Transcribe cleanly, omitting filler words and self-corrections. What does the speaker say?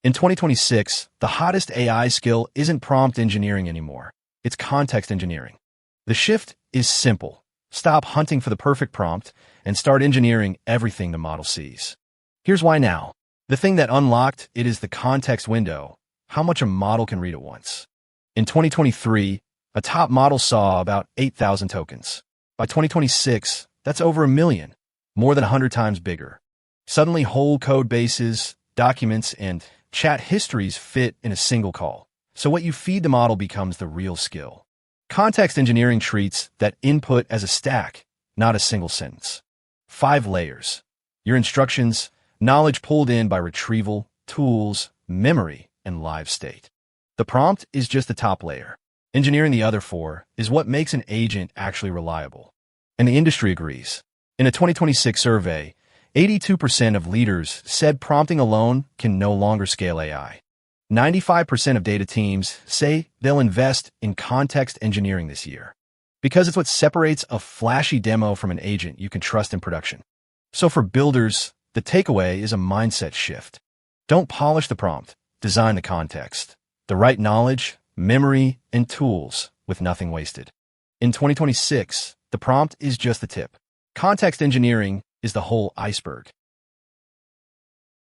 In 2026, the hottest AI skill isn't prompt engineering anymore. It's context engineering. The shift is simple. Stop hunting for the perfect prompt and start engineering everything the model sees. Here's why now. The thing that unlocked it is the context window, how much a model can read at once. In 2023, a top model saw about 8,000 tokens. By 2026, that's over 1 million, more than 100 times bigger. Suddenly, whole code bases, documents, and chat histories fit in a single call. So what you feed the model becomes the real skill. Context engineering treats that input as a stack, not a single sentence. 5 layers. Your instructions, knowledge pulled in by retrieval, tools, memory, and live state. The prompt is just the top layer. Engineering the other 4 is what makes an agent actually reliable. And the industry agrees. In a 2026 survey, 82% of leaders said prompting alone can no longer scale AI. 95% of data teams say they'll invest in context engineering this year, because it's what separates a flashy demo from an agent you can trust in production. So for builders, the takeaway is a mindset shift. Don't polish the prompt, design the context. The right knowledge, memory, and tools with nothing wasted. In 2026, the prompt is just the tip. Context engineering is the whole iceberg.